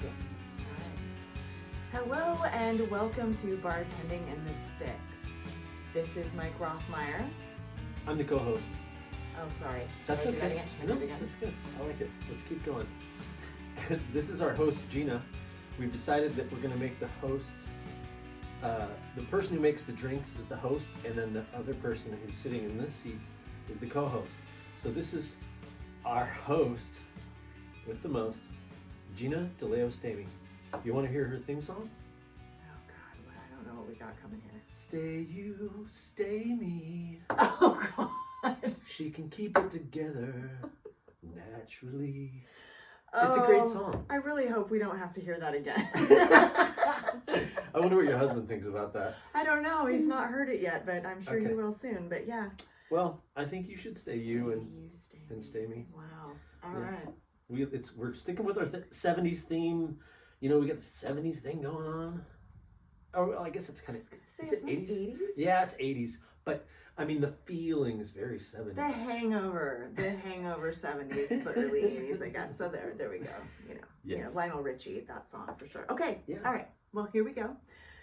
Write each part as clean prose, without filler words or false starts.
Let's go. Hello and welcome to Bartending in the Sticks. This is Mike Rothmeyer. I'm the co-host. Oh, sorry. That's Should I do that okay. again? Should I No, do it again? that's good. I like it. Let's keep going. This is our host, Gina. We've decided that we're going to make the host, the person who makes the drinks is the host, and then the other person who's sitting in this seat is the co-host. So this is our host with the most, Gina Dell Staymey. You want to hear her theme song? Oh, God. Well, I don't know what we got coming here. Stay you, stay me. Oh, God. She can keep it together naturally. It's a great song. I really hope we don't have to hear that again. I wonder what your husband thinks about that. I don't know. He's not heard it yet, but I'm sure he Okay. will soon. But yeah. Well, I think you should stay you and stay stay me. Wow. All Yeah. right. We're sticking with our 70s theme. You know, we got the 70s thing going on. Oh, well, I guess it's kind of... Is it 80s? Yeah, it's 80s. But, I mean, the feeling is very 70s. The Hangover 70s, the early 80s, I guess. So there we go. You know, Lionel Richie, that song for sure. Okay, Yeah. All right. Well, here we go.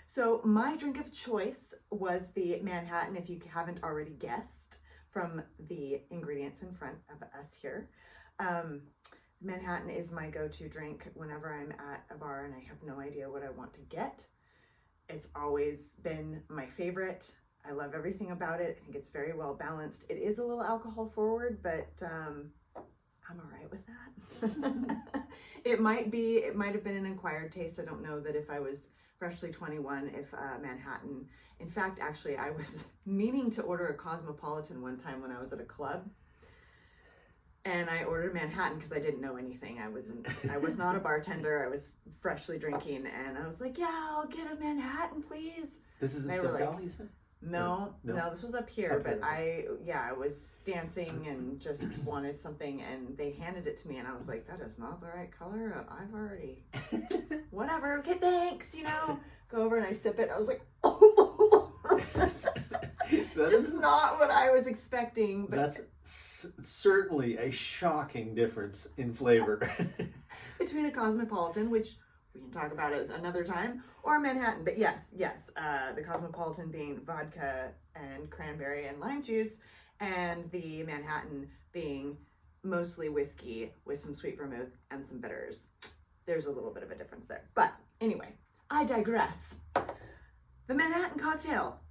So my drink of choice was the Manhattan, if you haven't already guessed from the ingredients in front of us here. Manhattan is my go-to drink whenever I'm at a bar and I have no idea what I want to get. It's always been my favorite. I love everything about it. I think it's very well balanced. It is a little alcohol forward, but I'm all right with that. It might have been an acquired taste. I don't know that if I was freshly 21, if Manhattan. In fact, actually, I was meaning to order a Cosmopolitan one time when I was at a club. And I ordered Manhattan because I didn't know anything. I was not a bartender. I was freshly drinking, and I was like, "Yeah, I'll get a Manhattan, please." This is in They were SoCal, like, you said? No, this was up here. Okay. But I was dancing and just wanted something, and they handed it to me, and I was like, "That is not the right color. I've already whatever. Okay, thanks. Go over and I sip it. I was like, oh. Just not what I was expecting. But That's certainly a shocking difference in flavor. between a Cosmopolitan, which we can talk about it another time, or a Manhattan. But yes, the Cosmopolitan being vodka and cranberry and lime juice, and the Manhattan being mostly whiskey with some sweet vermouth and some bitters. There's a little bit of a difference there. But anyway, I digress. The Manhattan cocktail,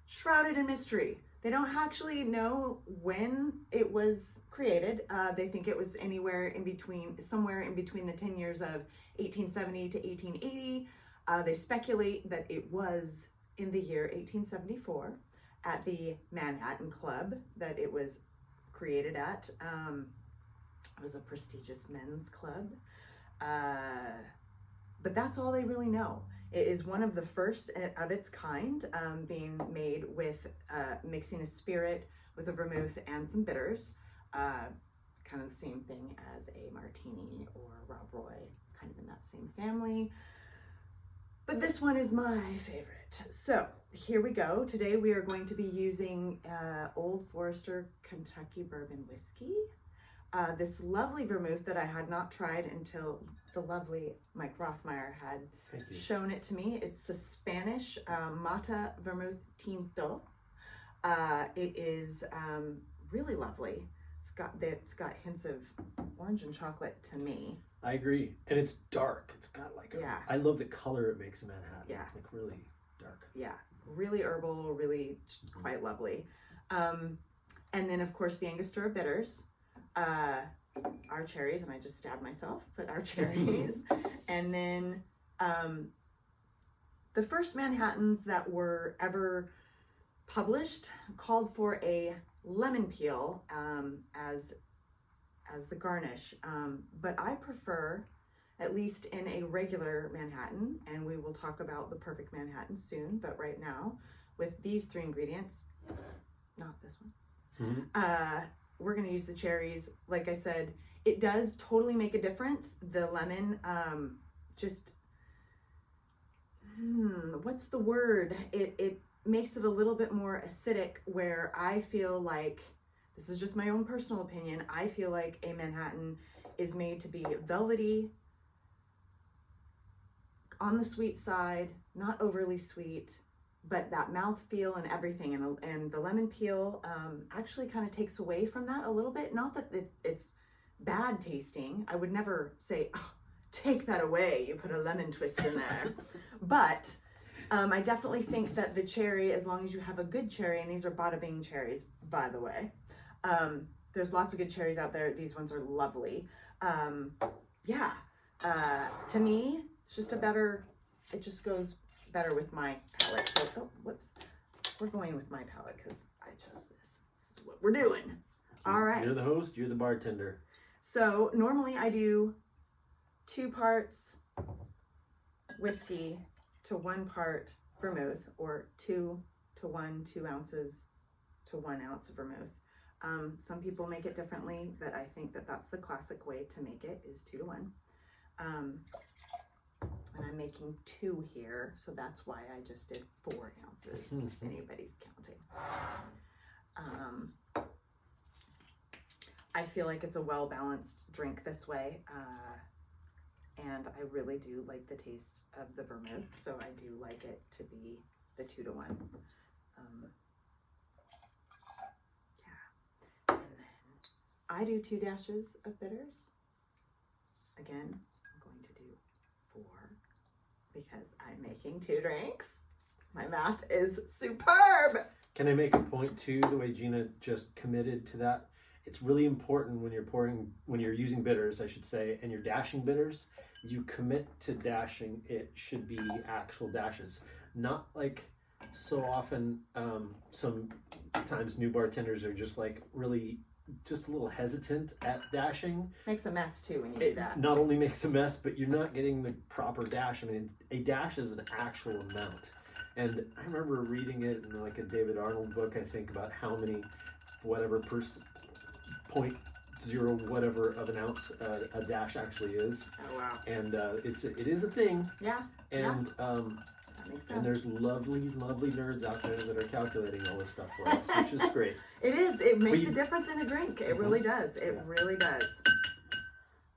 shrouded in mystery. They don't actually know when it was created. They think it was somewhere in between the 10 years of 1870 to 1880. They speculate that it was in the year 1874 at the Manhattan Club that it was created at. It was a prestigious men's club. But that's all they really know. It is one of the first of its kind, being made with mixing a spirit with a vermouth and some bitters. Kind of the same thing as a martini or Rob Roy, kind of in that same family. But this one is my favorite. So here we go. Today we are going to be using Old Forester Kentucky Bourbon Whiskey. This lovely vermouth that I had not tried until the lovely Mike Rothmeyer had shown it to me. It's a Spanish Mata Vermouth Tinto. It is really lovely. It's got hints of orange and chocolate to me. I agree. And it's dark. It's got I love the color it makes in Manhattan. Yeah. Like really dark. Yeah. Really herbal, really quite lovely. And then of course the Angostura bitters. Our cherries, and I just stabbed myself, but our cherries. And then the first Manhattans that were ever published called for a lemon peel as the garnish. But I prefer, at least in a regular Manhattan, and we will talk about the perfect Manhattan soon, but right now, with these three ingredients, not this one, we're going to use the cherries. Like I said, it does totally make a difference. The lemon, what's the word? It makes it a little bit more acidic, where I feel like, this is just my own personal opinion, I feel like a Manhattan is made to be velvety, on the sweet side, not overly sweet, but that mouthfeel and everything. And the lemon peel actually kind of takes away from that a little bit. Not that it's bad tasting. I would never say, oh, take that away, you put a lemon twist in there. But I definitely think that the cherry, as long as you have a good cherry, and these are Bada Bing cherries, by the way. There's lots of good cherries out there. These ones are lovely. To me, it's just it just goes better with my palate. So, we're going with my palate because I chose this. This is what we're doing. All right. You're the host, you're the bartender. So normally I do 2 parts whiskey to 1 part vermouth, or 2 to 1, 2 ounces to 1 ounce of vermouth. Some people make it differently, but I think that that's the classic way to make it, is 2 to 1. And I'm making 2 here, so that's why I just did 4 ounces, if anybody's counting. I feel like it's a well-balanced drink this way, and I really do like the taste of the vermouth, so I do like it to be the 2 to 1. And then I do 2 dashes of bitters. Again, I'm going to do 4 because I'm making 2 drinks. My math is superb. Can I make a point too, the way Gina just committed to that? It's really important when you're using bitters, I should say, and you're dashing bitters, you commit to dashing. It should be actual dashes. Not like so often, sometimes new bartenders are just like really just a little hesitant at dashing. Makes a mess too when you do that. Not only makes a mess, but you're not getting the proper dash. I mean, a dash is an actual amount. And I remember reading it in like a David Arnold book, I think, about how many, whatever 0.0 whatever of an ounce a dash actually is. Oh wow! And it is a thing. Yeah. And that makes sense. And there's lovely nerds out there that are calculating all this stuff for us, which is great. It is. It makes a difference in a drink. It really does. It really does.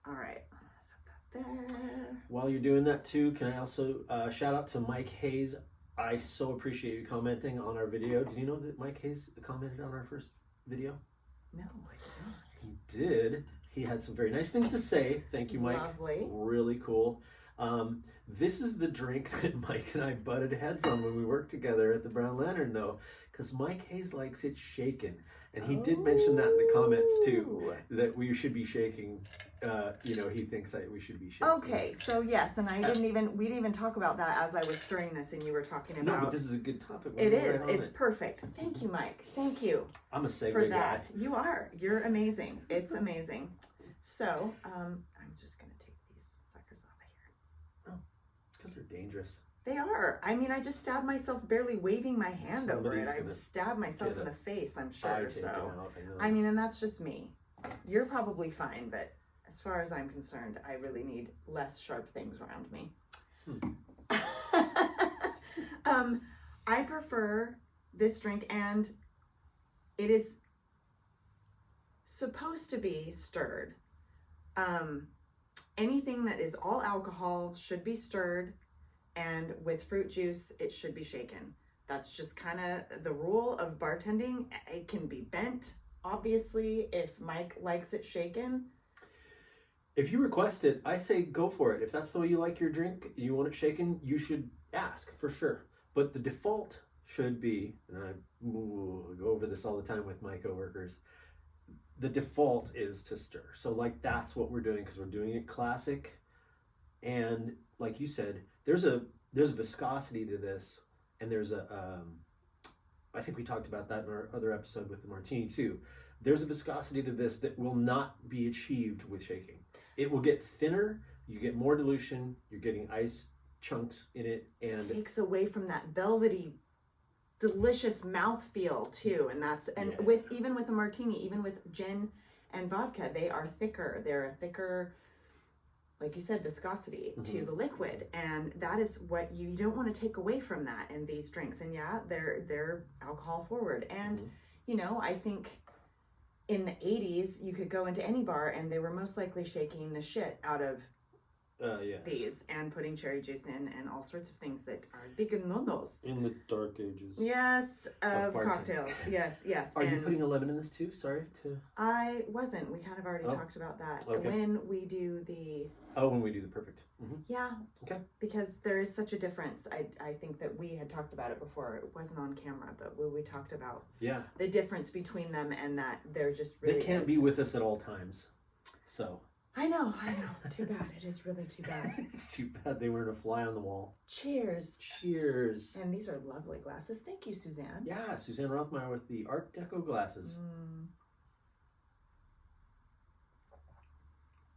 All right. Set that there. While you're doing that too, can I also shout out to Mike Hayes? I so appreciate you commenting on our video. Did you know that Mike Hayes commented on our first video? No, I did not. He did. He had some very nice things to say. Thank you, Mike. Lovely. Really cool. This is the drink that Mike and I butted heads on when we worked together at the Brown Lantern, though, because Mike Hayes likes it shaken. And he did mention that in the comments, too, that we should be shaking. He thinks that we should be shaking. Okay, so yes, and we didn't even talk about that as I was stirring this and you were talking about. No, but this is a good topic. It is. It's perfect. Thank you, Mike. Thank you. I'm a segue for that. guy. You are. You're amazing. It's amazing. So, I'm just going to take these suckers off of here. Oh, because they're dangerous. They are. I mean, I just stabbed myself barely waving my hand over it. I stabbed myself in the face, I'm sure. So, I mean, and that's just me. You're probably fine, but as far as I'm concerned, I really need less sharp things around me. I prefer this drink, and it is supposed to be stirred. Anything that is all alcohol should be stirred, and with fruit juice, it should be shaken. That's just kind of the rule of bartending. It can be bent, obviously, if Mike likes it shaken. If you request it, I say go for it. If that's the way you like your drink, you want it shaken, you should ask for sure. But the default should be, and I go over this all the time with my coworkers, the default is to stir. So like that's what we're doing because we're doing it classic. And like you said, there's a viscosity to this, and there's I think we talked about that in our other episode with the martini too. There's a viscosity to this that will not be achieved with shaking. It will get thinner, you get more dilution, you're getting ice chunks in it, and it takes away from that velvety, delicious mouthfeel too. And even with a martini, even with gin and vodka, they are thicker. They're a thicker, like you said, viscosity to the liquid, and that is what you don't want to take away from that in these drinks. And yeah, they're alcohol forward, and I think in the 80s you could go into any bar and they were most likely shaking the shit out of these and putting cherry juice in and all sorts of things that are big no-nos. In the dark ages. Yes, of cocktails. Yes. Are you putting a lemon in this too? Sorry to... I wasn't. We kind of already talked about that. Okay. When we do the... Oh, when we do the perfect. Mm-hmm. Yeah. Okay. Because there is such a difference. I think that we had talked about it before. It wasn't on camera, but we talked about the difference between them and that they're just really... They can't be with us at all times. So... I know. Too bad. It is really too bad. It's too bad they weren't a fly on the wall. Cheers. Cheers. And these are lovely glasses. Thank you, Suzanne. Yeah, Suzanne Rothmeyer with the Art Deco glasses.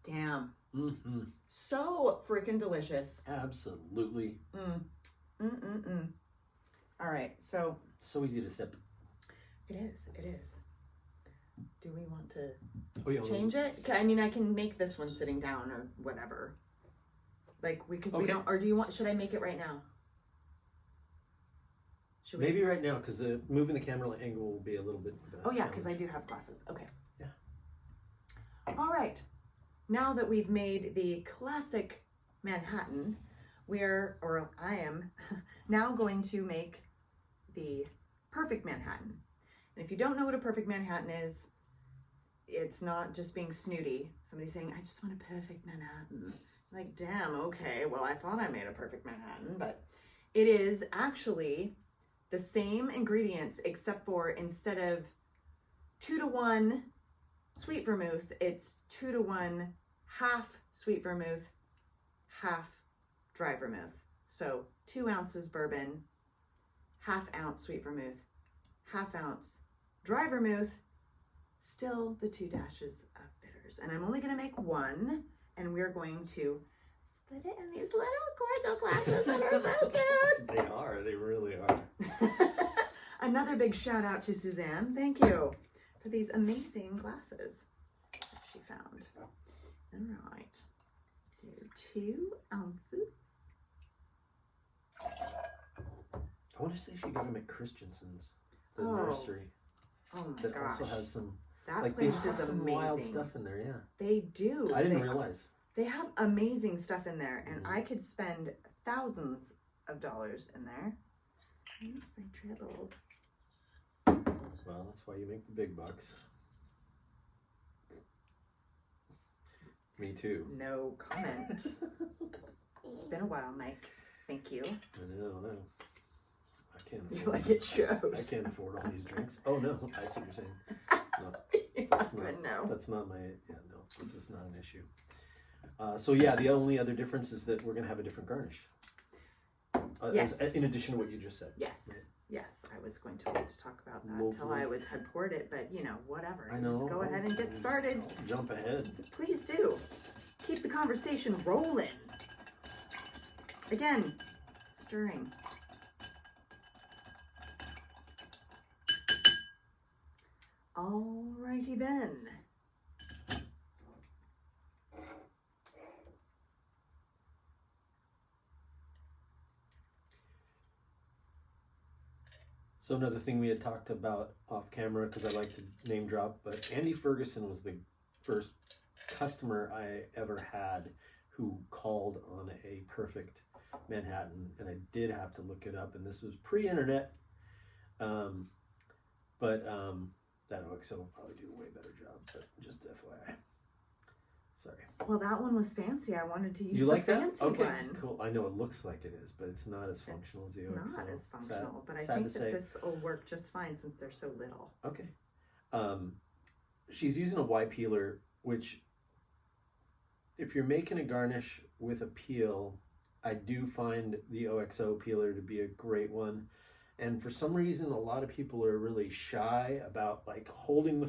Damn. Mm-hmm. So freaking delicious. Absolutely. All right, so easy to sip. It is. Do we want to change it? I mean, I can make this one sitting down or whatever. Like, because we don't, or do you want, should I make it right now? Maybe right now, because moving the camera angle will be a little bit... Oh, yeah, because I do have glasses. Okay. Yeah. All right. Now that we've made the classic Manhattan, I am now going to make the perfect Manhattan. And if you don't know what a perfect Manhattan is, it's not just being snooty. Somebody saying, I just want a perfect Manhattan. Like, damn, okay, well, I thought I made a perfect Manhattan, but it is actually the same ingredients, except for instead of 2-to-1 sweet vermouth, it's 2-to-1 half sweet vermouth, half dry vermouth. So 2 ounces bourbon, ½ ounce sweet vermouth, ½ ounce dry vermouth, still the 2 dashes of bitters. And I'm only going to make one, and we're going to split it in these little cordial glasses that are so cute. They are. They really are. Another big shout out to Suzanne. Thank you for these amazing glasses that she found. All right. So 2 ounces. I want to say she got them at Christensen's, the nursery. Oh my that gosh. Also has some, that place is some amazing. Wild stuff in there, yeah. They do. I didn't realize. They have amazing stuff in there, and I could spend thousands of dollars in there. Yes, I tripled. Well, that's why you make the big bucks. Me too. No comment. It's been a while, Mike. Thank you. I know. I can't afford You're like, it shows. I can't afford all these drinks. Oh, no. I see what you're saying. No, that's not my... Yeah, no. This is not an issue. So, yeah, the only other difference is that we're going to have a different garnish. Yes. In addition to what you just said. Yes. Right? Yes. I was going to talk about that until I had poured it, but, whatever. I know. Just go ahead and get started. Jump ahead. Please do. Keep the conversation rolling. Again, stirring. Alrighty then. So another thing we had talked about off camera, because I like to name drop, but Andy Ferguson was the first customer I ever had who called on a perfect Manhattan, and I did have to look it up, and this was pre-internet, but that OXO will probably do a way better job, but just FYI. Sorry. Well, that one was fancy. I wanted to use the fancy one. Okay, cool. I know it looks like it is, but it's not as functional as the OXO. Not as functional, but I think that this will work just fine since they're so little. Okay. She's using a Y peeler, which if you're making a garnish with a peel, I do find the OXO peeler to be a great one. And for some reason, a lot of people are really shy about like holding the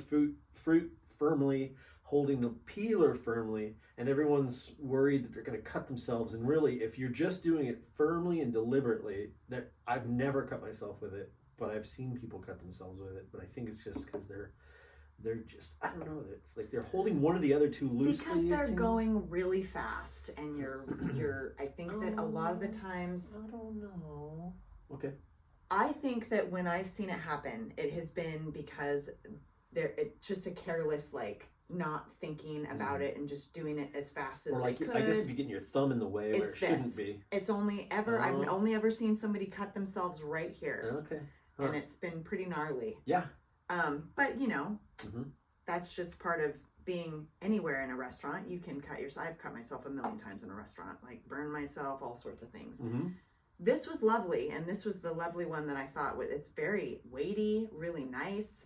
fruit firmly, holding the peeler firmly, and everyone's worried that they're going to cut themselves. And really, if you're just doing it firmly and deliberately, that I've never cut myself with it, but I've seen people cut themselves with it. But I think it's just because they're just, I don't know, it's like they're holding one or the other too loosely. Because they're going really fast, and you're I think that a lot of the times, I don't know. Okay. I think that when I've seen it happen, it has been because it's just a careless, like, not thinking about it and just doing it as fast as or like, they could. I guess if you're getting your thumb in the way where it shouldn't be. It's only ever, I've only ever seen somebody cut themselves right here. Okay. And it's been pretty gnarly. Yeah. But, you know, that's just part of being anywhere in a restaurant. You can cut yourself. I've cut myself a million times in a restaurant, like burn myself, all sorts of things. This was lovely, and this was the lovely one that I thought, it's very weighty, really nice.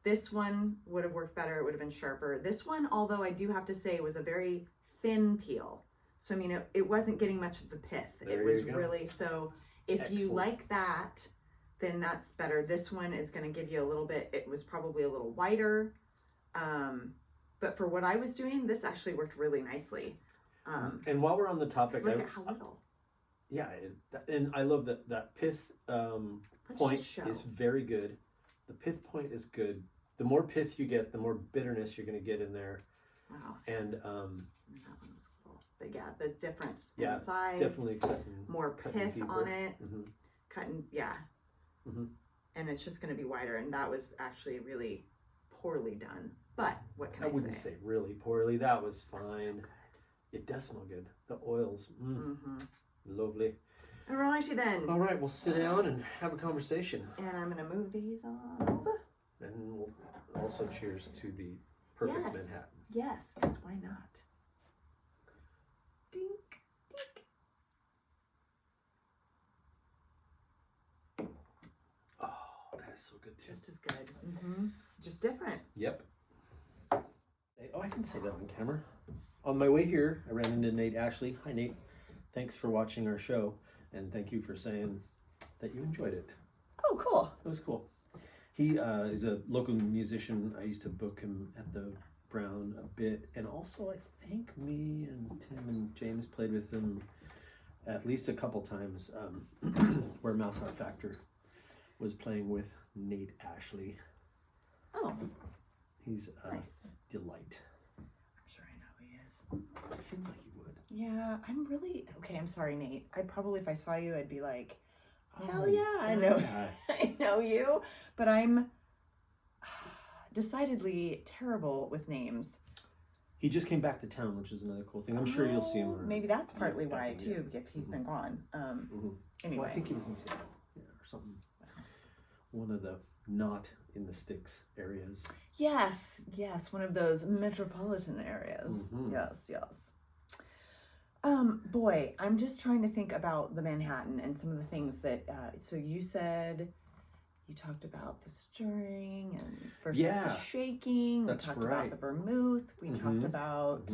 This one would have worked better. It would have been sharper. This one, although I do have to say, was a very thin peel. So, I mean, it wasn't getting much of the pith. It was really, so if you like that, then that's better. This one is going to give you a little bit, it was probably a little whiter. But for what I was doing, this actually worked really nicely. And while we're on the topic, look at how little. Yeah, and I love that pith point is very good. The pith point is good. The more pith you get, the more bitterness you're going to get in there. Wow. And that one was cool. But yeah, the difference in size. Definitely cutting, more pith deeper on it. Cutting, and it's just going to be wider. And that was actually really poorly done. But what can I say? I wouldn't say really poorly. That was fine. So it does smell good. The oils. Lovely. Alrighty then. All right, we'll sit down and have a conversation. And I'm going to move these on over. And we'll also cheers to the perfect Manhattan. Yes, because why not? Dink, dink. Oh, that's so good too. Just as good. Just different. Yep. Oh, I can say that on camera. On my way here, I ran into Nate Ashley. Hi, Nate. Thanks for watching our show, and thank you for saying that you enjoyed it. Oh, cool. It was cool. He is a local musician. I used to book him at the Brown a bit, and also I think me and Tim and James played with him at least a couple times where Mouse Art Factor was playing with Nate Ashley. Oh. He's a nice. Delight. I'm sure I know he is. It seems like he would. Yeah, I'm really... Okay, I'm sorry, Nate. I probably, if I saw you, I'd be like, hell yeah, I know. I know you. But I'm decidedly terrible with names. He just came back to town, which is another cool thing. I'm sure you'll see him around. Maybe that's partly why, too, if he's been gone. Anyway. Well, I think he was in Seattle or something. One of the not in the sticks areas. Yes, one of those metropolitan areas. Yes. Boy, I'm just trying to think about the Manhattan and some of the things that, so you said you talked about the stirring and versus the shaking. That's we talked about the vermouth. We talked about...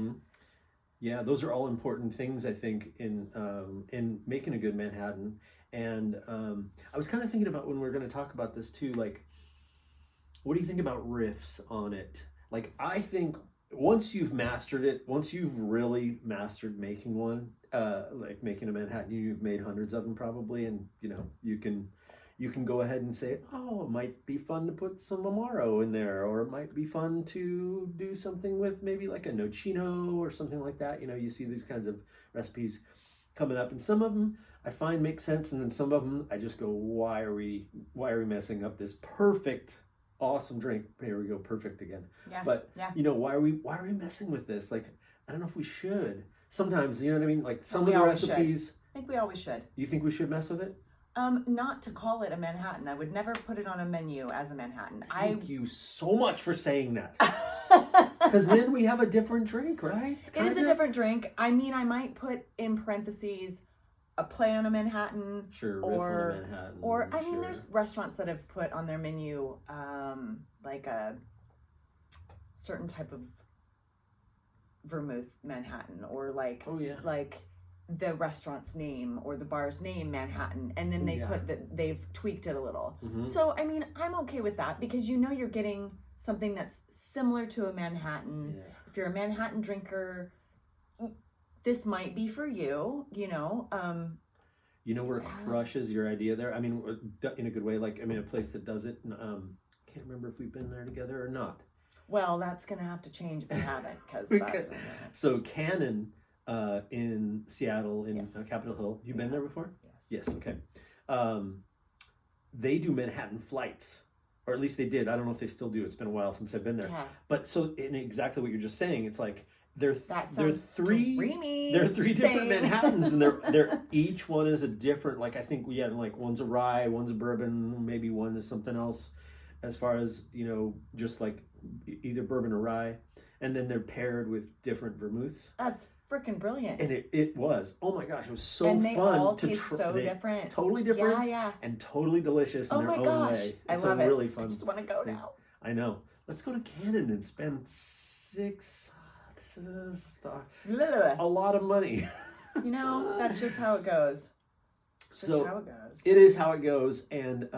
Yeah, those are all important things, I think, in making a good Manhattan. And I was kind of thinking about when we're going to talk about this too, like, what do you think about riffs on it? Like, I think once you've mastered it, once you've really mastered making one, like making a Manhattan, you've made hundreds of them probably, and you know, you can go ahead and say, oh, it might be fun to put some Amaro in there, or it might be fun to do something with maybe like a nocino or something like that. You know, you see these kinds of recipes coming up, and some of them I find make sense, and then some of them I just go, why are we messing up this perfect, awesome drink? Here we go, perfect again. Yeah. But you know, why are we messing with this? Like, I don't know if we should. Sometimes, you know what I mean? Like some of the recipes. I think we always should. You think we should mess with it? Not to call it a Manhattan. I would never put it on a menu as a Manhattan. Thank you so much for saying that. Because then we have a different drink, right? It is a different drink. I mean, I might put in parentheses a play on a Manhattan. Sure, riff on a Manhattan. Or, I mean, there's restaurants that have put on their menu like a certain type of vermouth Manhattan, or like, like the restaurant's name or the bar's name Manhattan, and then they put that they've tweaked it a little. So I mean, I'm okay with that, because you know you're getting something that's similar to a Manhattan. If you're a Manhattan drinker, this might be for you, you know. You know where it crushes your idea there? I mean, in a good way. Like, I mean, a place that does it. Can't remember if we've been there together or not. Well, that's going to have to change if we haven't, because that's... So Cannon in Seattle, in Capitol Hill. You've been there before? Yes. Yes, okay. They do Manhattan flights or at least they did. I don't know if they still do. It's been a while since I've been there. Yeah. But so in exactly what you're just saying, it's like they're dreamy. different Manhattans, and they're each one is a different. Like I think like one's a rye, one's a bourbon, maybe one is something else, as far as just like either bourbon or rye, and then they're paired with different vermouths. That's freaking brilliant. And it was, oh my gosh, it was so and they fun all to taste so different. Totally different. Yeah. And totally delicious in their own way. I love it. Really fun. I just want to go now. I know. Let's go to Cannon and spend a lot of money. That's just how it goes. It's just how it goes. It is how it goes. And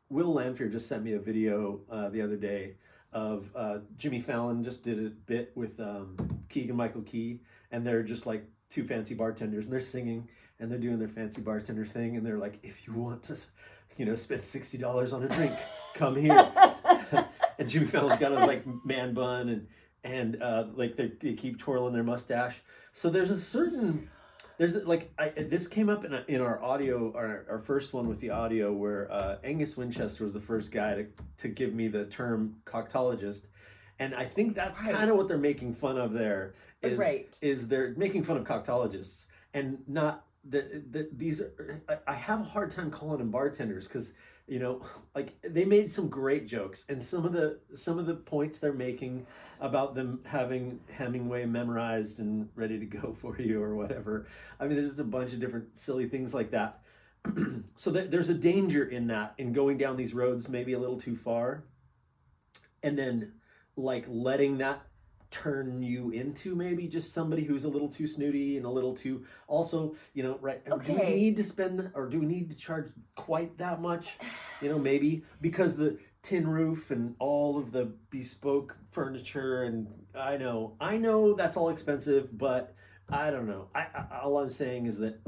Will Lamphere just sent me a video the other day of Jimmy Fallon just did a bit with Keegan-Michael Key, and they're just like two fancy bartenders, and they're singing, and they're doing their fancy bartender thing, and they're like, if you want to, spend $60 on a drink, come here. And Jimmy Fallon's got his like man bun, and like they keep twirling their mustache. So this came up in our audio, our first one with the audio, where Angus Winchester was the first guy to give me the term coctologist, and I think that's kind of what they're making fun of there. Is they're making fun of coctologists and not these. I have a hard time calling them bartenders because like they made some great jokes, and some of the points they're making about them having Hemingway memorized and ready to go for you or whatever. I mean, there's just a bunch of different silly things like that. So there's a danger in that, in going down these roads maybe a little too far, and then like letting that turn you into maybe just somebody who's a little too snooty and a little too also, right? Okay. Do we need to spend, or do we need to charge quite that much? Maybe because the tin roof and all of the bespoke furniture, and I know that's all expensive, but I don't know. All I'm saying is that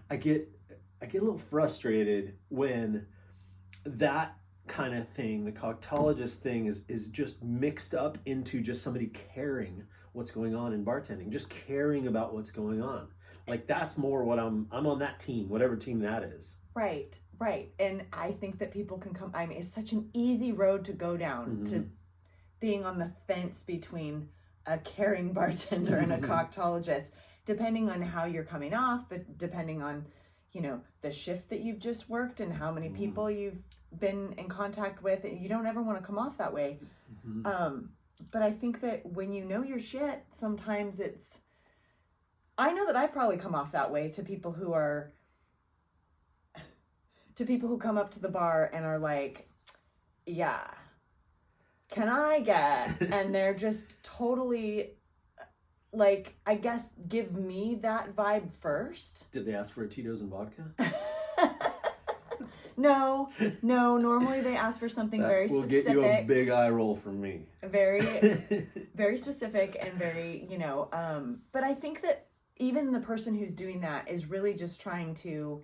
I get a little frustrated when that kind of thing, the coctologist thing, is just mixed up into just somebody caring what's going on in bartending, just caring about what's going on. Like that's more what I'm on that team, whatever team that is. Right. And I think that people can come, I mean, it's such an easy road to go down to being on the fence between a caring bartender and a coctologist, depending on how you're coming off, but depending on, the shift that you've just worked and how many people you've been in contact with. You don't ever want to come off that way. But I think that when you know your shit, sometimes I know that I've probably come off that way to people who come up to the bar and are like, yeah, can I get, and they're just totally like, I guess, give me that vibe first. Did they ask for a Tito's and vodka? No. Normally they ask for something very specific. Will get you a big eye roll from me. Very, very specific and very, But I think that even the person who's doing that is really just trying to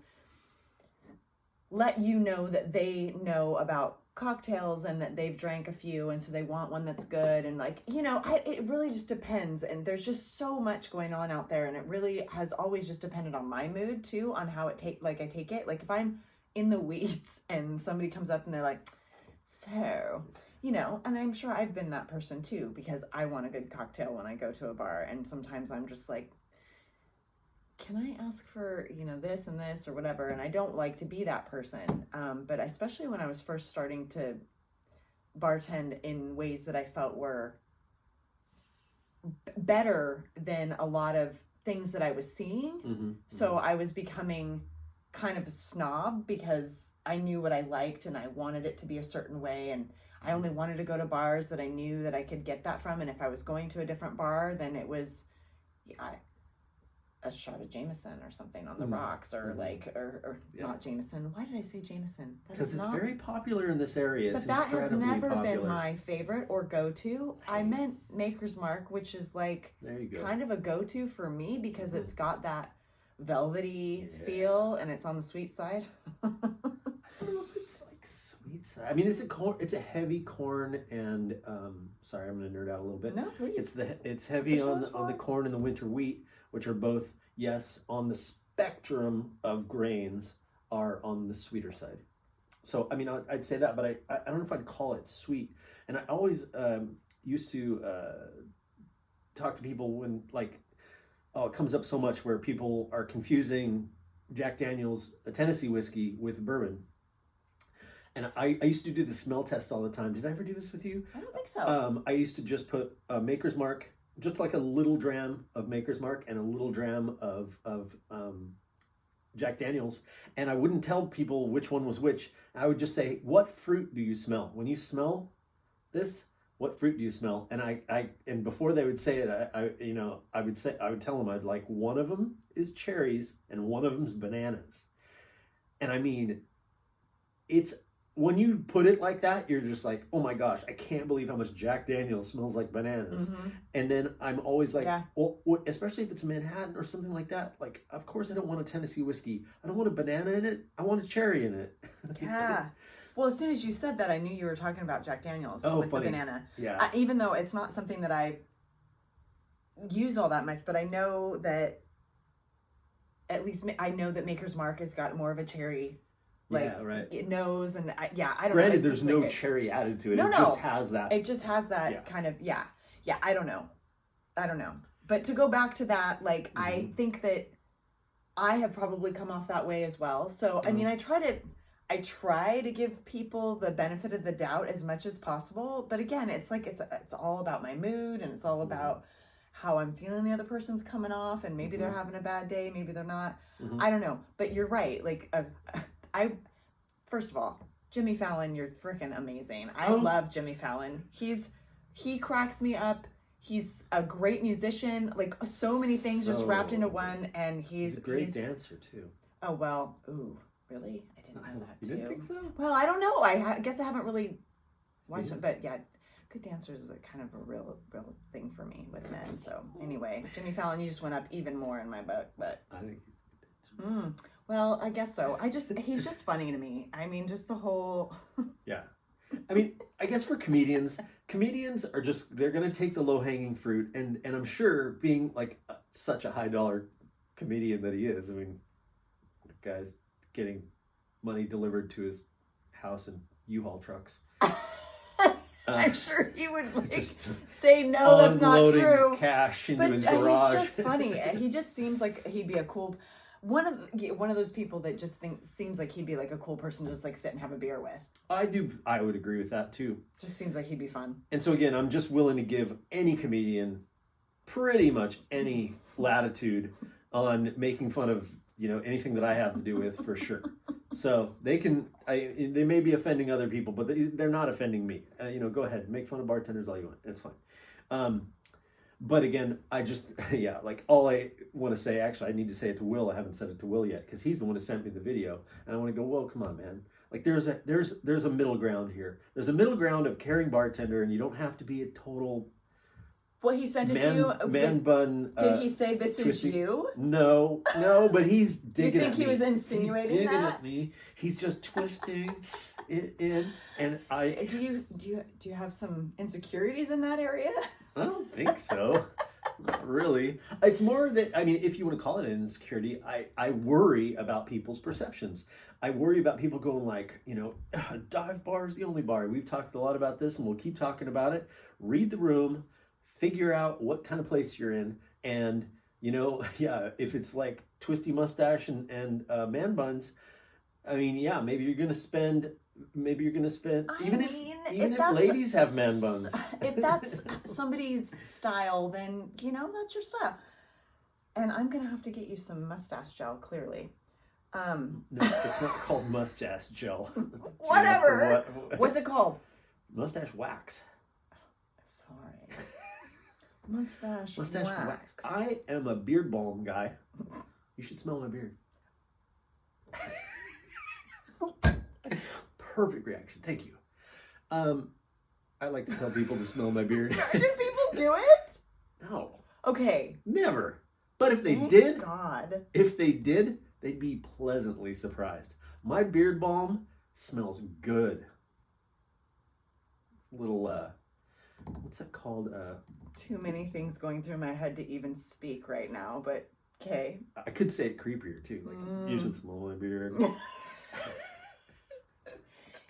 let you know that they know about cocktails and that they've drank a few, and so they want one that's good, and like, it really just depends, and there's just so much going on out there, and it really has always just depended on my mood too, on how I take it. Like if I'm in the weeds and somebody comes up and they're like, so, and I'm sure I've been that person too, because I want a good cocktail when I go to a bar, and sometimes I'm just like, can I ask for, this and this or whatever? And I don't like to be that person. But especially when I was first starting to bartend in ways that I felt were better than a lot of things that I was seeing. So I was becoming kind of a snob because I knew what I liked and I wanted it to be a certain way. And I only wanted to go to bars that I knew that I could get that from. And if I was going to a different bar, then it was, a shot of Jameson or something on the rocks, or not Jameson. Why did I say Jameson? Because it's very popular in this area. But that has never been my favorite or go-to. I meant Maker's Mark, which is like kind of a go-to for me because it's got that velvety feel and it's on the sweet side. I don't know if it's like sweet side. I mean, it's a heavy corn and sorry, I'm going to nerd out a little bit. No, please. It's heavy on the corn and the winter wheat, which are both, yes, on the spectrum of grains, are on the sweeter side. So, I mean, I'd say that, but I don't know if I'd call it sweet. And I always used to talk to people when, like, it comes up so much where people are confusing Jack Daniel's, a Tennessee whiskey, with bourbon. And I used to do the smell test all the time. Did I ever do this with you? I don't think so. I used to just put Maker's Mark, just like a little dram of Maker's Mark and a little dram of Jack Daniel's, and I wouldn't tell people which one was which. I would just say, "What fruit do you smell? When you smell this, what fruit do you smell?" And before they would say it, I would tell them, I'd like, one of them is cherries and one of them's bananas. And I mean, it's, when you put it like that, you're just like, oh my gosh, I can't believe how much Jack Daniel's smells like bananas. Mm-hmm. And then I'm always like, Yeah. well, especially if it's a Manhattan or something like that. Like, of course I don't want a Tennessee whiskey. I don't want a banana in it. I want a cherry in it. Yeah. Well, as soon as you said that, I knew you were talking about Jack Daniel's with funny. the banana. Yeah. Even though it's not something that I use all that much, but I know that, at least I know that Maker's Mark has got more of a cherry, like, yeah, right. it knows, and I don't Granted, know. there's no cherry added to it. It just has that. It just has that kind of, yeah, I don't know. But to go back to that, like, mm-hmm. I think that I have probably come off that way as well. So, mm-hmm. I mean, I try to give people the benefit of the doubt as much as possible. But again, it's like, it's all about my mood, and it's all about how I'm feeling the other person's coming off, and maybe mm-hmm. they're having a bad day, maybe they're not. Mm-hmm. I don't know. But you're right. Like, first of all, Jimmy Fallon, you're freaking amazing. I love Jimmy Fallon. He cracks me up. He's a great musician. Like, so many things just wrapped into one, and he's a great dancer too. Oh, well, ooh, really? I didn't know that too. You didn't think so? Well, I don't know. I guess I haven't really watched it, but yeah, good dancers is a kind of a real thing for me with men. So anyway, Jimmy Fallon, you just went up even more in my book, but I think he's a good dancer. Well, I guess so. He's just funny to me. I mean, just the whole. Yeah. I mean, I guess for comedians are just, they're going to take the low-hanging fruit. And I'm sure, being like such a high-dollar comedian that he is, I mean, the guy's getting money delivered to his house in U-Haul trucks. I'm sure he would say, no, that's not true. Unloading cash into his garage. He's just funny. He just seems like he'd be a cool... One of those people that just seems like he'd be like a cool person to just like sit and have a beer with. I would agree with that too. Just seems like he'd be fun. And so again, I'm just willing to give any comedian pretty much any latitude on making fun of, anything that I have to do with, for sure. So they may be offending other people, but they're not offending me. Go ahead, make fun of bartenders all you want. It's fine. But again, like, all I want to say, actually, I need to say it to Will. I haven't said it to Will yet, because he's the one who sent me the video. And I want to go, well, come on, man. Like, there's a middle ground here. There's a middle ground of caring bartender, and you don't have to be a total... Well, he sent it to you? Man bun. Did he say this is you? No, but he's digging at me. You think he was insinuating he's digging that? At me. He's just twisting it in, and I... Do you have some insecurities in that area? I don't think so. Not really. It's more that, I mean, if you want to call it an insecurity, I worry about people's perceptions. I worry about people going like, dive bar is the only bar. We've talked a lot about this, and we'll keep talking about it. Read the room, figure out what kind of place you're in, and, if it's like twisty mustache and man buns, I mean, maybe you're going to spend, even if ladies have man buns. If that's somebody's style, then, that's your style. And I'm going to have to get you some mustache gel, clearly. No, it's not called mustache gel. Whatever. What's it called? Mustache wax. Sorry. Mustache wax. I am a beard balm guy. You should smell my beard. Perfect reaction. Thank you. I like to tell people to smell my beard. Do people do it? No. Okay. Never. But if they did, they'd be pleasantly surprised. My beard balm smells good. It's a little, what's that called? Too many things going through my head to even speak right now, but okay. I could say it creepier too. Like, you should smell my beard.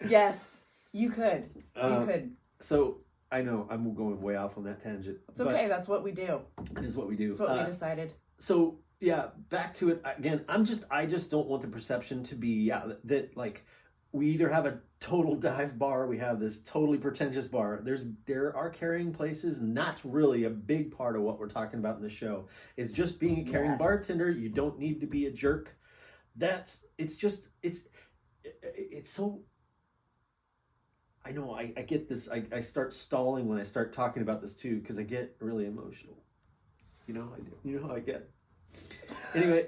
Yes, you could. You could. So I know I'm going way off on that tangent. It's okay. That's what we do. That is what we do. That's what we decided. So yeah, back to it again. I just don't want the perception to be that like we either have a total dive bar, we have this totally pretentious bar. There are caring places, and that's really a big part of what we're talking about in the show. Is just being a caring bartender. You don't need to be a jerk. It's so. I know I get this. I start stalling when I start talking about this too, because I get really emotional. You know I do. You know how I get. Anyway,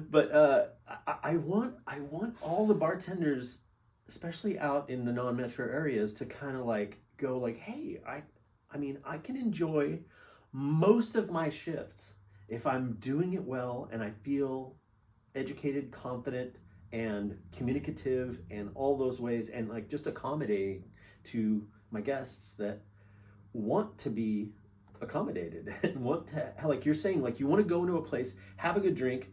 but I want all the bartenders, especially out in the non-metro areas, to kind of like go like, hey, I mean I can enjoy most of my shifts if I'm doing it well and I feel educated, confident, and communicative, and all those ways, and like just accommodating to my guests that want to be accommodated and want to, like you're saying, like you want to go into a place, have a good drink,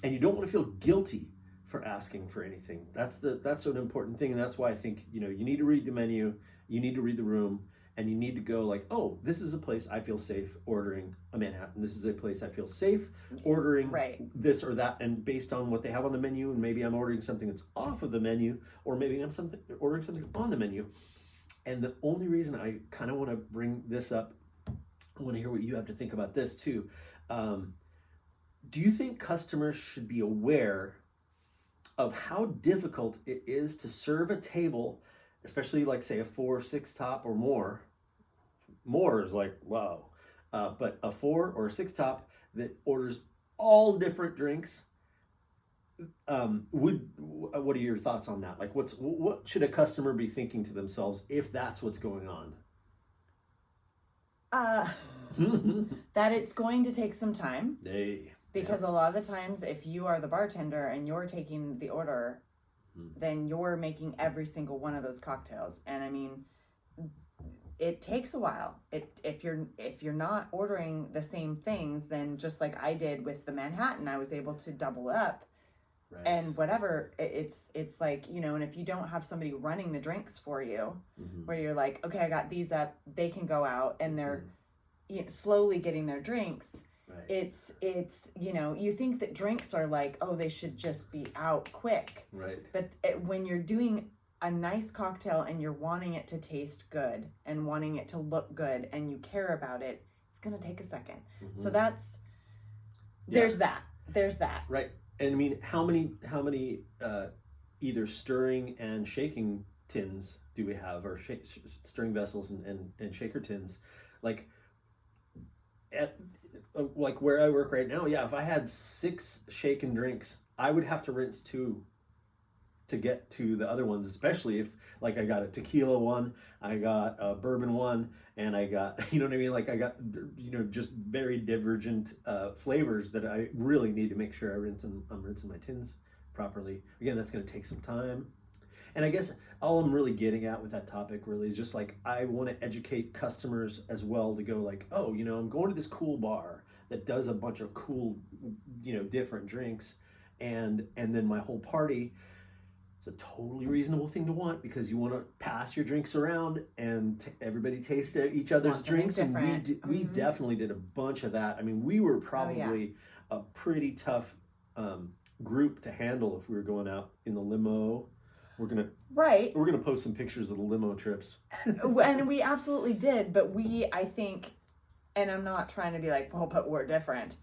and you don't want to feel guilty for asking for anything. That's an important thing, and that's why I think you need to read the menu, you need to read the room, and you need to go like, oh, this is a place I feel safe ordering a Manhattan. This is a place I feel safe ordering this or that, and based on what they have on the menu, and maybe I'm ordering something that's off of the menu, or maybe I'm ordering something on the menu. And the only reason I kind of want to bring this up, I want to hear what you have to think about this too. Do you think customers should be aware of how difficult it is to serve a table, especially like say a 4 or 6 top or more? More is like, wow. But a 4 or a 6 top that orders all different drinks, what are your thoughts on that? Like what should a customer be thinking to themselves if that's what's going on? That it's going to take some time. Because Yeah. a lot of the times, if you are the bartender and you're taking the order, then you're making every single one of those cocktails. And I mean, it takes a while. If you're not ordering the same things, then just like I did with the Manhattan, I was able to double up. Right. And whatever, it's like, and if you don't have somebody running the drinks for you, where you're like, okay, I got these up, they can go out, and they're slowly getting their drinks. Right. It's you think that drinks are like, oh, they should just be out quick. Right. But when you're doing a nice cocktail and you're wanting it to taste good and wanting it to look good and you care about it, it's going to take a second. So there's that. Right. And I mean, how many either stirring and shaking tins do we have, or stirring vessels and shaker tins? Like like where I work right now, if I had 6 shaken drinks, I would have to rinse 2 to get to the other ones, especially if like I got a tequila one, I got a bourbon one, and I got, you know what I mean? Like I got, just very divergent flavors that I really need to make sure I'm rinsing my tins properly. Again, that's going to take some time. And I guess all I'm really getting at with that topic really is just like, I want to educate customers as well to go like, oh, I'm going to this cool bar that does a bunch of cool, different drinks. And then my whole party, it's a totally reasonable thing to want, because you want to pass your drinks around and everybody taste each other's drinks. And we definitely did a bunch of that. I mean, we were probably a pretty tough group to handle if we were going out in the limo. We're gonna post some pictures of the limo trips. And we absolutely did, but I think, and I'm not trying to be like, well, but we're different,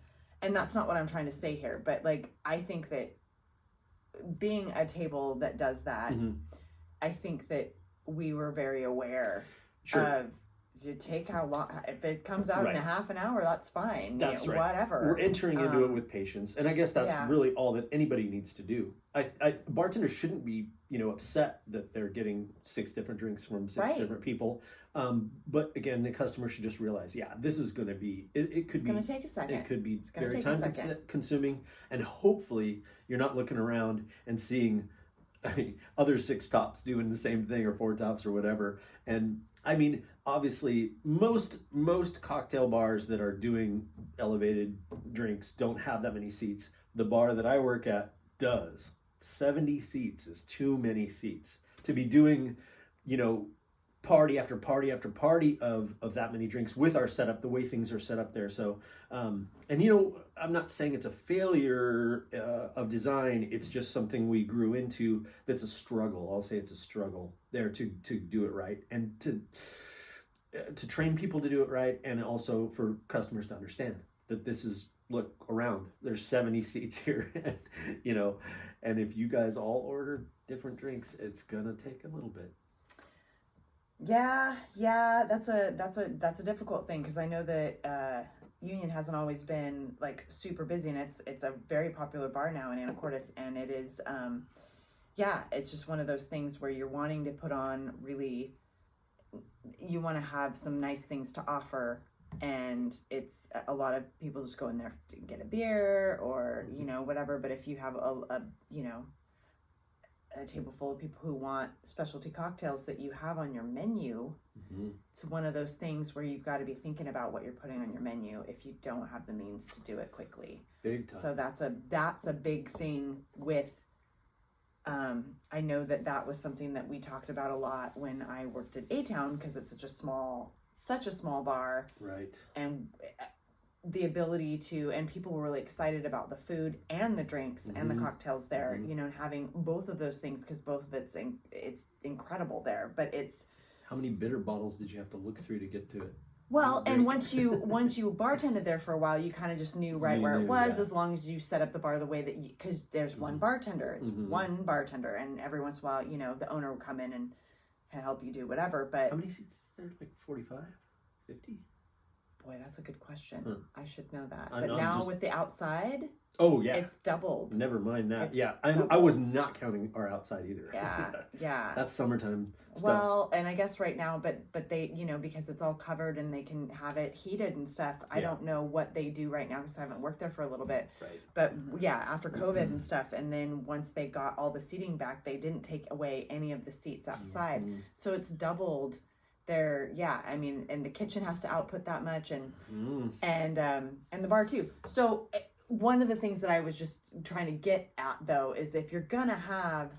and that's not what I'm trying to say here, but like, I think that being a table that does that, I think that we were very aware of to take how long, if it comes out in a half an hour, that's fine. That's right. Whatever. We're entering into it with patience, and I guess that's really all that anybody needs to do. Bartenders shouldn't be, upset that they're getting 6 different drinks from 6 different people. But again, the customer should just realize, this is going to be, it's going to take a second. It could be very time consuming, and hopefully you're not looking around and seeing other 6 tops doing the same thing, or 4 tops or whatever. And I mean, obviously, most cocktail bars that are doing elevated drinks don't have that many seats. The bar that I work at does. 70 seats is too many seats to be doing, party after party after party of that many drinks with our setup, the way things are set up there. So, I'm not saying it's a failure of design. It's just something we grew into that's a struggle. I'll say it's a struggle there to do it right and to train people to do it right, and also for customers to understand that this is, look around, there's 70 seats here, and if you guys all order different drinks, it's gonna take a little bit. Yeah, that's a difficult thing, because I know that Union hasn't always been like super busy, and it's a very popular bar now in Anacortes, and it is it's just one of those things where you're wanting to put on really, you want to have some nice things to offer, and it's a lot of people just go in there to get a beer or whatever. But if you have a table full of people who want specialty cocktails that you have on your menu, it's one of those things where you've got to be thinking about what you're putting on your menu if you don't have the means to do it quickly. Big time. So that's a big thing with I know that was something that we talked about a lot when I worked at A-Town, because it's such a small bar, right? And the ability to, and people were really excited about the food and the drinks and the cocktails there, having both of those things, because both of it's incredible there. But it's, how many bitter bottles did you have to look through to get to it? Well, and once you bartended there for a while, you kind of just knew where it was, as long as you set up the bar the way that you, because there's one bartender, it's one bartender, and every once in a while, the owner will come in and help you do whatever. But how many seats is there? Like 45, 50? Boy, that's a good question. I should know that. I but know, now with the outside, it's doubled. Never mind that. It's I was not counting our outside either. Yeah. That's summertime stuff. Well, and I guess right now, but they, because it's all covered and they can have it heated and stuff. I don't know what they do right now, because I haven't worked there for a little bit. Right. But after COVID and stuff, and then once they got all the seating back, they didn't take away any of the seats outside. So it's doubled. And the kitchen has to output that much, and the bar too. So one of the things that I was just trying to get at, though, is if you're gonna have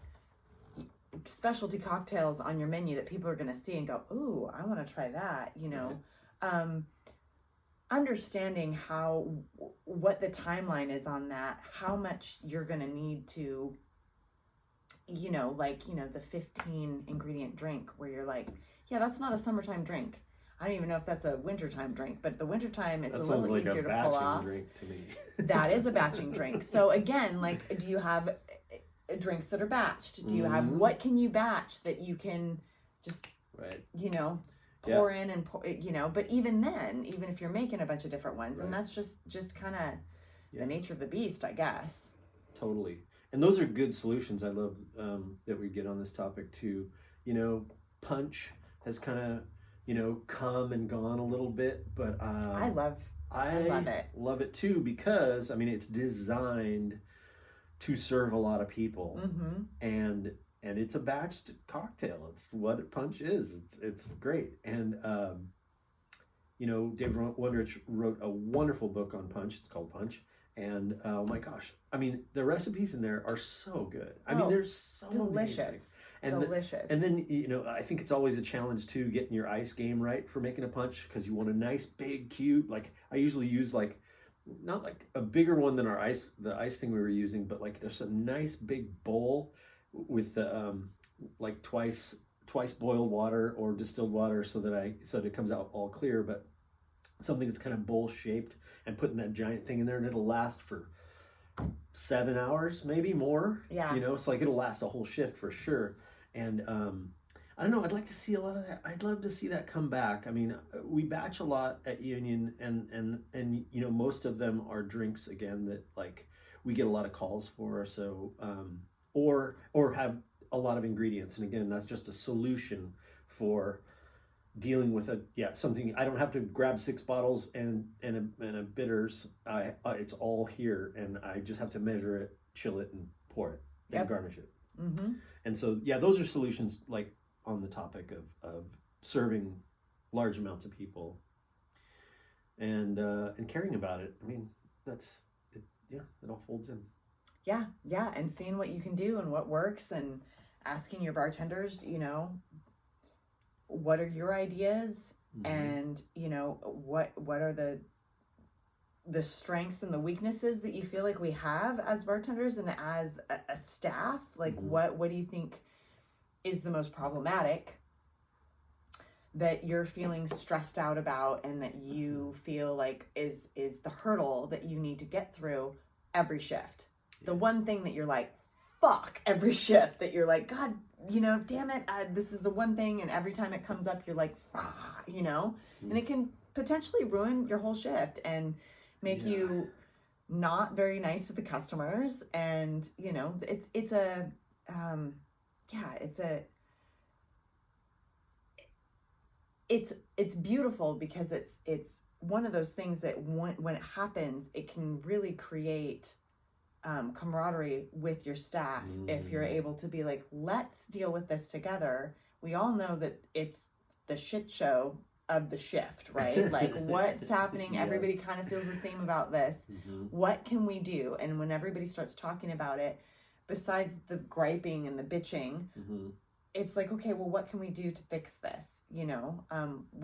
specialty cocktails on your menu that people are gonna see and go, "Ooh, I want to try that," understanding what the timeline is on that, how much you're gonna need to, the 15 ingredient drink where you're like, yeah, that's not a summertime drink. I don't even know if that's a wintertime drink, but the wintertime, it's a little easier to pull off. Drink to me. That is a batching drink. So again, do you have drinks that are batched? Do you have, what can you batch that you can just, pour in and pour, but even then, even if you're making a bunch of different ones, and that's just kind of the nature of the beast, I guess. Totally. And those are good solutions. I love that we get on this topic too. Punch has kind of, come and gone a little bit, but I love it. Love it too, because it's designed to serve a lot of people, and it's a batched cocktail. It's what punch is. It's great. And David Wondrich wrote a wonderful book on punch. It's called Punch. And oh my gosh, the recipes in there are so good. They're so delicious. Amazing. Delicious. And then, I think it's always a challenge too, getting your ice game right for making a punch, because you want a nice big cube. Like I usually use not like a bigger one than the ice thing we were using, but there's a nice big bowl with twice boiled water or distilled water so that it comes out all clear, but something that's kind of bowl shaped, and putting that giant thing in there, and it'll last for 7 hours, maybe more. It's it'll last a whole shift for sure. And I don't know, I'd like to see a lot of that. I'd love to see that come back. We batch a lot at Union, and most of them are drinks, again, that we get a lot of calls for. So or have a lot of ingredients, and again, that's just a solution for dealing with something. I don't have to grab 6 bottles and a bitters. It's all here, and I just have to measure it, chill it, and pour it, and garnish it. And so those are solutions, on the topic of serving large amounts of people, and caring about it. That's it. It all folds in. Yeah, and seeing what you can do and what works, and asking your bartenders, what are your ideas, and what are the strengths and the weaknesses that you feel like we have as bartenders and as a staff. Like, what do you think is the most problematic that you're feeling stressed out about, and that you feel like is the hurdle that you need to get through every shift? The one thing that you're like, fuck, every shift, that you're like, God, damn it, this is the one thing, and every time it comes up, you're like, and it can potentially ruin your whole shift and make you not very nice to the customers. And, it's beautiful, because it's one of those things that when it happens, it can really create camaraderie with your staff. If you're able to be like, let's deal with this together. We all know that it's the shit show of the shift, right? Like, what's happening? Everybody kind of feels the same about this. What can we do? And when everybody starts talking about it, besides the griping and the bitching, it's like, okay, well, what can we do to fix this? We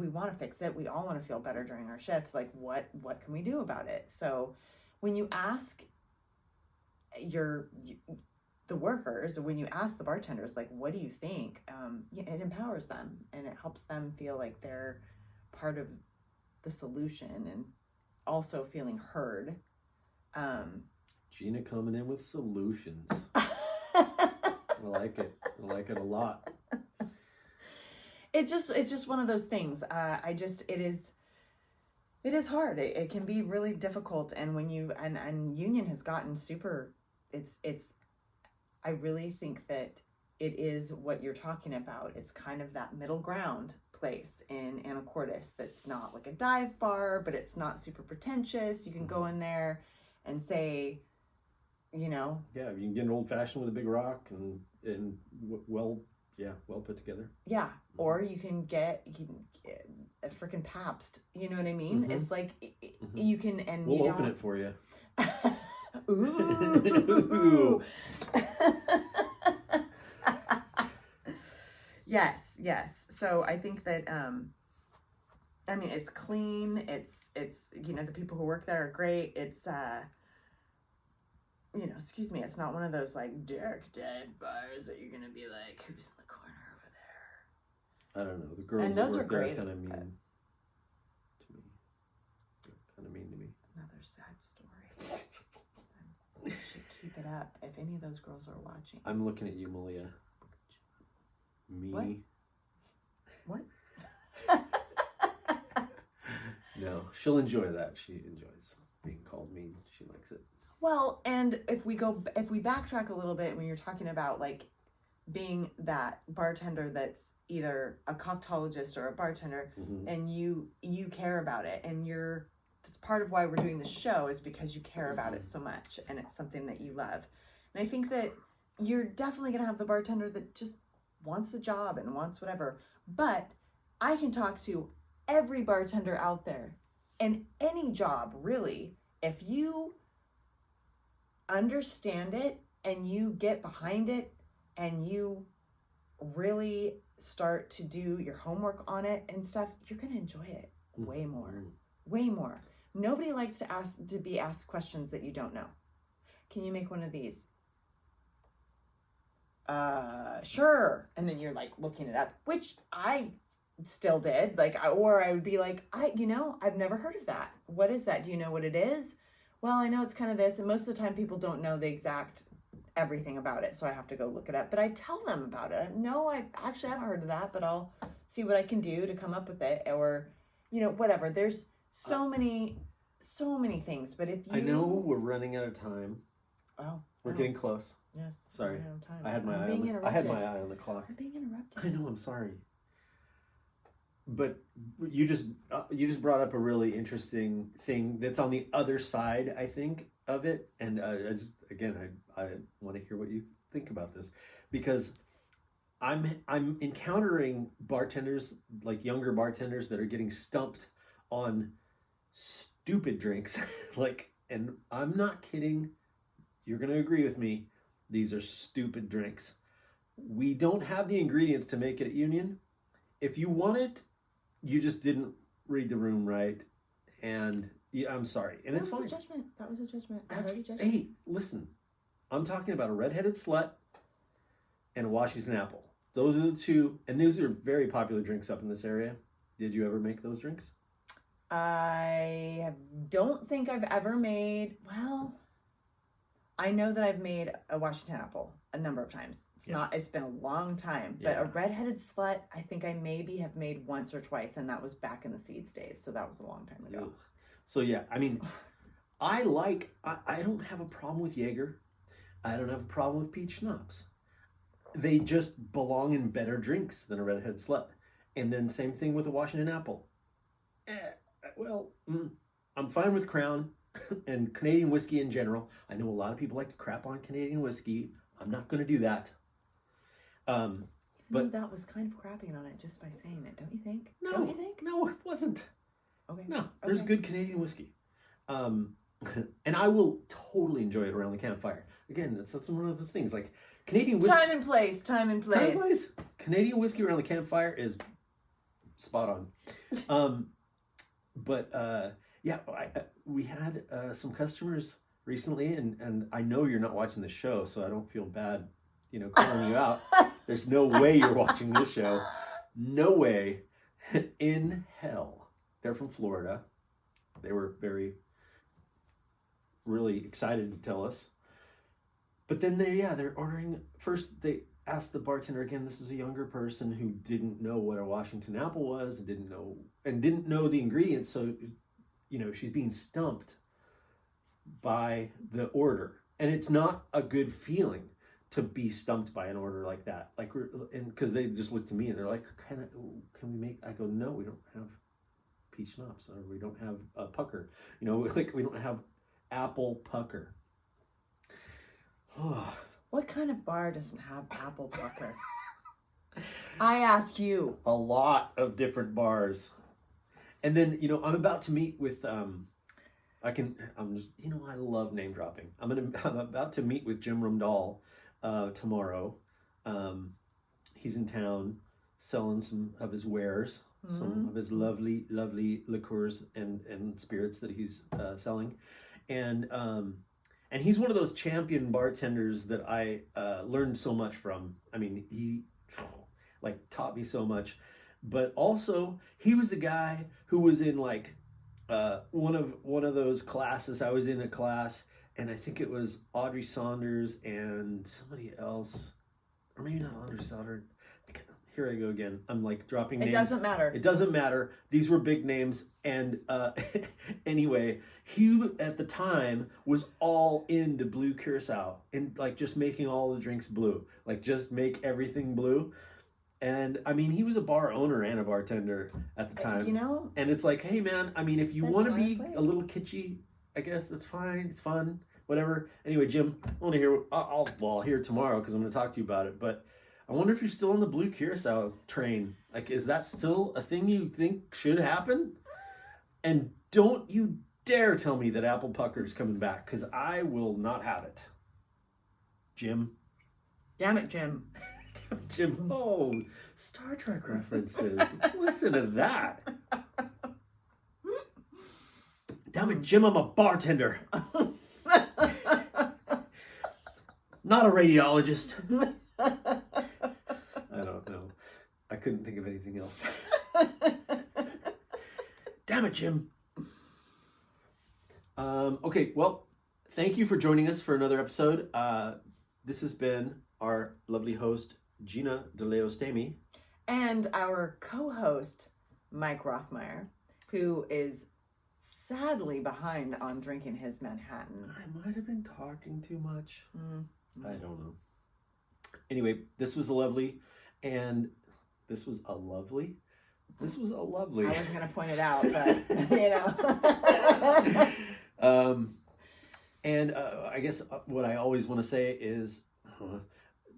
want to fix it. We all want to feel better during our shifts. Like, what can we do about it? So when you ask the workers, when you ask the bartenders, like, what do you think? It empowers them, and it helps them feel like they're part of the solution, and also feeling heard. Gina coming in with solutions. I like it. I like it a lot. It's just one of those things. It is hard. It can be really difficult. And when and union has gotten super, I really think that it is what you're talking about. It's kind of that middle ground place in Anacortes that's not like a dive bar, but it's not super pretentious. You can go in there and say, Yeah, you can get an old fashioned with a big rock and well put together. Yeah, or you can get a freaking Pabst. You know what I mean? It's like you can, and we'll open it for you. Ooh. Yes. So I think that it's clean. It's the people who work there are great. It's excuse me, it's not one of those like dark dive bars that you're gonna be like, who's in the corner over there? I don't know. The girls and that those work are great, there kind of mean to me. They're kind of mean to me. Another sad story. I should keep it up if any of those girls are watching. I'm looking at you, Malia. Me? What? No, she'll enjoy that. She enjoys being called mean. She likes it. Well, and if we backtrack a little bit, when you're talking about like being that bartender that's either a cocktailologist or a bartender, and you care about it, and that's part of why we're doing this show, is because you care about it so much, and it's something that you love. And I think that you're definitely going to have the bartender that just wants the job and wants whatever. But I can talk to every bartender out there, and any job really, if you understand it and you get behind it and you really start to do your homework on it and stuff, you're going to enjoy it way more. Nobody likes to be asked questions that you don't know. Can you make one of these? Sure. And then you're like looking it up, which I still did. Or I would be like, I've never heard of that. What is that? Do you know what it is? Well, I know it's kind of this. And most of the time people don't know the exact everything about it. So I have to go look it up, but I tell them about it. No, I actually haven't heard of that, but I'll see what I can do to come up with it, or, whatever. There's so many things, but if you... I know we're running out of time. Oh. We're getting close. Yes. Sorry. I had my eye on the clock. I'm being interrupted. I know, I'm sorry. But you just brought up a really interesting thing that's on the other side, I think, of it. And I want to hear what you think about this, because I'm encountering bartenders, like younger bartenders, that are getting stumped on stupid drinks, and I'm not kidding. you're going to agree with me. These are stupid drinks. We don't have the ingredients to make it at Union. If you want it, you just didn't read the room right. And yeah, I'm sorry. And it's fine. That was a judgment. Hey, listen. I'm talking about a redheaded slut and a Washington apple. Those are the two. And these are very popular drinks up in this area. Did you ever make those drinks? I don't think I've ever made, well, I know that I've made a Washington apple a number of times. It's been a long time, but a redheaded slut, I think I maybe have made once or twice, and that was back in the Seeds days, so that was a long time ago. Ugh. So yeah, I mean, I don't have a problem with Jaeger. I don't have a problem with peach schnapps. They just belong in better drinks than a redheaded slut. And then same thing with a Washington apple. I'm fine with Crown and Canadian whiskey in general. I know a lot of people like to crap on Canadian whiskey. I'm not going to do that. But that was kind of crapping on it just by saying it, don't you think? No, don't you think? No, it wasn't. Okay. No, there's good Canadian whiskey. And I will totally enjoy it around the campfire. Again, that's one of those things. Like Canadian whiskey. Time and place. Canadian whiskey around the campfire is spot on. We had some customers recently, and I know you're not watching the show, so I don't feel bad, calling you out. There's no way you're watching this show. No way in hell. They're from Florida. They were really excited to tell us. But then they're ordering. First, they asked the bartender again. This is a younger person who didn't know what a Washington apple was and didn't know the ingredients. So, she's being stumped by the order, and it's not a good feeling to be stumped by an order like that. Like, because they just looked to me and they're like, "Can we make?" I go, "No, we don't have peach schnapps, or we don't have a pucker. We don't have apple pucker." What kind of bar doesn't have apple pucker? I ask you. A lot of different bars. And then, I'm about to meet with, I love name dropping. I'm about to meet with Jim Rumdahl tomorrow. He's in town selling some of his wares, some of his lovely, lovely liqueurs and spirits that he's selling. And he's one of those champion bartenders that I learned so much from. I mean, he taught me so much. But also, he was the guy who was in one of those classes. I was in a class, and I think it was Audrey Saunders and somebody else, or maybe not Audrey Saunders. Here I go again. I'm dropping names. It doesn't matter. It doesn't matter. These were big names. And anyway, he at the time was all into blue curacao and just making all the drinks blue. Just make everything blue. And I mean, he was a bar owner and a bartender at the time. And it's like, hey man, I mean, if you want to be a little kitschy, I guess that's fine. It's fun, whatever. Anyway, Jim, I want to hear. I'll hear tomorrow because I'm going to talk to you about it. But I wonder if you're still on the blue curacao train. Is that still a thing you think should happen? And don't you dare tell me that apple pucker is coming back, because I will not have it. Jim. Damn it, Jim. Jim. Oh, Star Trek references. Listen to that. Damn it, Jim, I'm a bartender. Not a radiologist. I don't know. I couldn't think of anything else. Damn it, Jim. Okay, well, thank you for joining us for another episode. This has been our lovely host, Gina Dell Staymey. And our co-host, Mike Rothmeyer, who is sadly behind on drinking his Manhattan. I might have been talking too much. I don't know. Anyway, this was a lovely. I wasn't going to point it out, but, And I guess what I always want to say is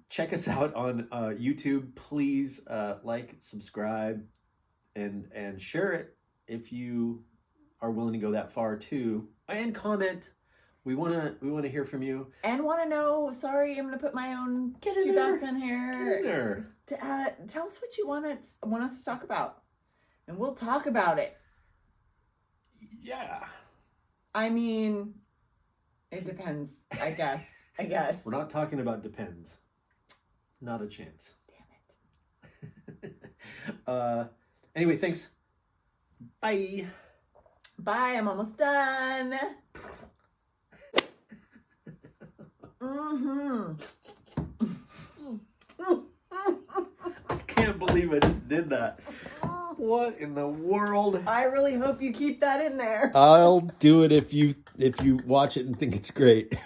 check us out on YouTube. Please subscribe, and share it if you are willing to go that far too. And comment We wanna hear from you. And want to know, sorry, I'm going to put my own Get in two there. dots in here. Get in there. Tell us what you want us to talk about. And we'll talk about it. Yeah. I mean, it depends, I guess. We're not talking about depends. Not a chance. Damn it. Anyway, thanks. Bye. Bye, I'm almost done. Mm-hmm. I can't believe I just did that. What in the world? I really hope you keep that in there. I'll do it if you watch it and think it's great.